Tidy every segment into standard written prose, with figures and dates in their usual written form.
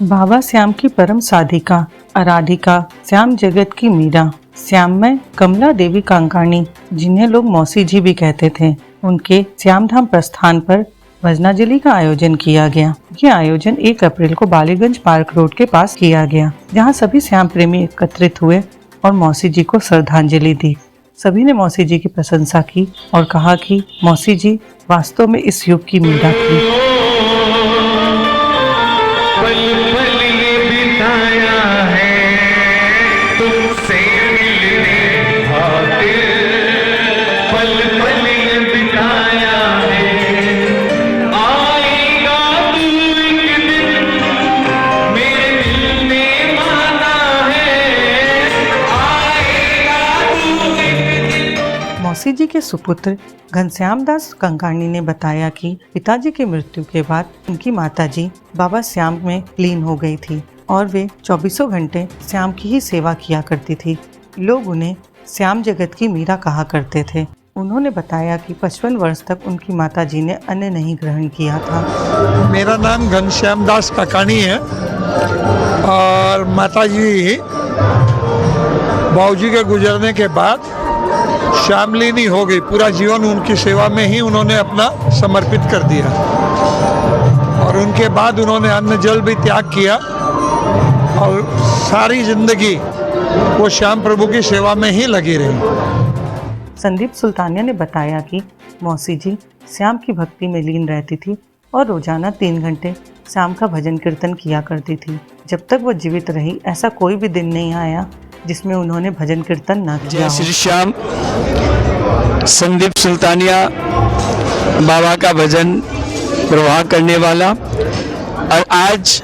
बाबा श्याम की परम साधिका आराधिका श्याम जगत की मीरा श्याममय कमला देवी कांकाणी, जिन्हें लोग मौसी जी भी कहते थे, उनके श्यामधाम प्रस्थान पर भजनांजलि का आयोजन किया गया। ये आयोजन 1 अप्रैल को बालीगंज पार्क रोड के पास किया गया, जहां सभी श्याम प्रेमी एकत्रित हुए और मौसी जी को श्रद्धांजलि दी। सभी ने मौसी जी की प्रशंसा की और कहा कि मौसी जी वास्तव में इस युग की मीरा थी। मौसी जी के सुपुत्र घनश्याम दास कंकाणी ने बताया कि पिताजी की मृत्यु के बाद उनकी माताजी बाबा श्याम में लीन हो गई थी और वे 24 घंटे श्याम की ही सेवा किया करती थी। लोग उन्हें श्याम जगत की मीरा कहा करते थे। उन्होंने बताया कि 55 वर्ष तक उनकी माताजी ने अन्न नहीं ग्रहण किया था। मेरा नाम घनश्याम दास कंकाणी है और माताजी बाबूजी के गुजरने के बाद श्यामलीनी हो गई। पूरा जीवन उनकी सेवा में ही उन्होंने अपना समर्पित कर दिया और उनके बाद उन्होंने अन्न जल भी त्याग किया और सारी जिंदगी वो श्याम प्रभु की सेवा में ही लगी रही। संदीप सुल्तानिया ने बताया कि मौसी जी श्याम की भक्ति में लीन रहती थी और रोजाना 3 घंटे श्याम का भजन कीर्तन किया करती थी। जब तक वो जीवित रही, ऐसा कोई भी दिन नहीं आया जिसमें उन्होंने भजन कीर्तन न किया। जय श्री श्याम। संदीप सुल्तानिया बाबा का भजन प्रवाह करने वाला, और आज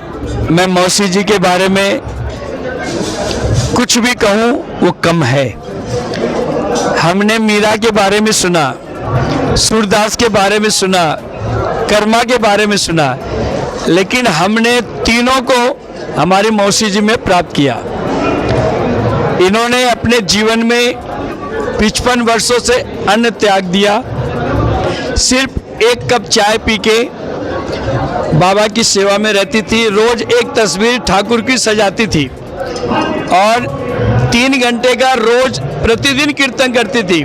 मैं मौसी जी के बारे में कुछ भी कहूँ वो कम है। हमने मीरा के बारे में सुना, सूरदास के बारे में सुना, कर्मा के बारे में सुना, लेकिन हमने तीनों को हमारी मौसी जी में प्राप्त किया। इन्होंने अपने जीवन में 55 वर्षों से अन्न त्याग दिया। सिर्फ 1 कप चाय पी के बाबा की सेवा में रहती थी। रोज एक तस्वीर ठाकुर की सजाती थी और 3 घंटे का रोज प्रतिदिन कीर्तन करती थी।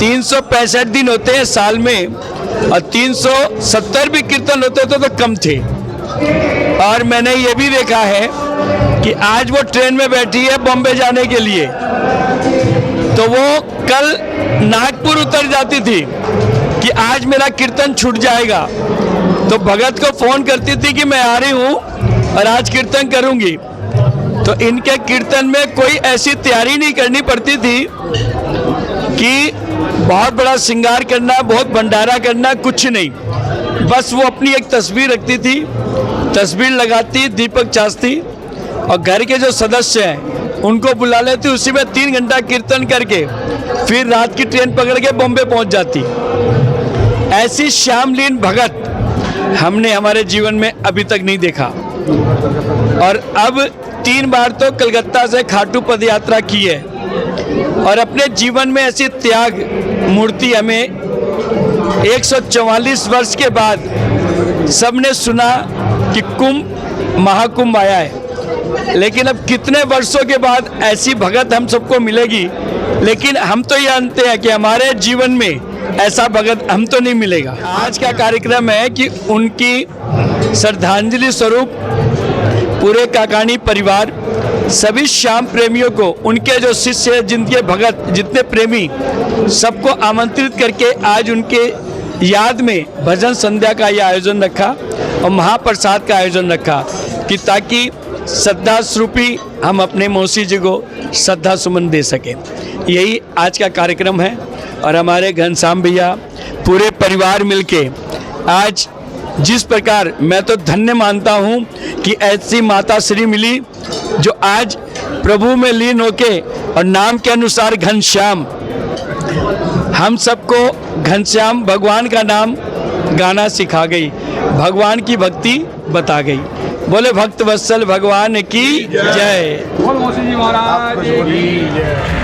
365 दिन होते हैं साल में और 370 भी कीर्तन होते तो कम थे। और मैंने ये भी देखा है कि आज वो ट्रेन में बैठी है बॉम्बे जाने के लिए, तो वो कल नागपुर उतर जाती थी कि आज मेरा कीर्तन छूट जाएगा, तो भगत को फोन करती थी कि मैं आ रही हूँ और आज कीर्तन करूँगी। तो इनके कीर्तन में कोई ऐसी तैयारी नहीं करनी पड़ती थी कि बहुत बड़ा श्रृंगार करना, बहुत भंडारा करना, कुछ नहीं। बस वो अपनी एक तस्वीर रखती थी, तस्वीर लगाती, दीपक चाहती और घर के जो सदस्य हैं उनको बुला लेती, उसी में 3 घंटा कीर्तन करके फिर रात की ट्रेन पकड़ के बॉम्बे पहुंच जाती। ऐसी श्यामलीन भगत हमने हमारे जीवन में अभी तक नहीं देखा। और अब 3 बार तो कलकत्ता से खाटू पद यात्रा की है और अपने जीवन में ऐसी त्याग मूर्ति हमें 144 वर्ष के बाद सबने सुना कि कुंभ महाकुंभ आया है, लेकिन अब कितने वर्षों के बाद ऐसी भगत हम सबको मिलेगी। लेकिन हम तो ये जानते हैं कि हमारे जीवन में ऐसा भगत हम तो नहीं मिलेगा। आज का कार्यक्रम है कि उनकी श्रद्धांजलि स्वरूप पूरे काकाणी परिवार, सभी श्याम प्रेमियों को, उनके जो शिष्य, जिनके भगत, जितने प्रेमी, सबको आमंत्रित करके आज उनके याद में भजन संध्या का यह आयोजन रखा और महाप्रसाद का आयोजन रखा कि ताकि श्रद्धा स्वरूपी हम अपने मौसी जी को श्रद्धा सुमन दे सकें। यही आज का कार्यक्रम है और हमारे घनश्याम भैया पूरे परिवार मिलके आज जिस प्रकार, मैं तो धन्य मानता हूँ कि ऐसी माता श्री मिली जो आज प्रभु में लीन होके और नाम के अनुसार घनश्याम, हम सबको घनश्याम भगवान का नाम गाना सिखा गई, भगवान की भक्ति बता गई। बोले भक्त वत्सल भगवान की जय। बोल मौसी जी महाराज की जय।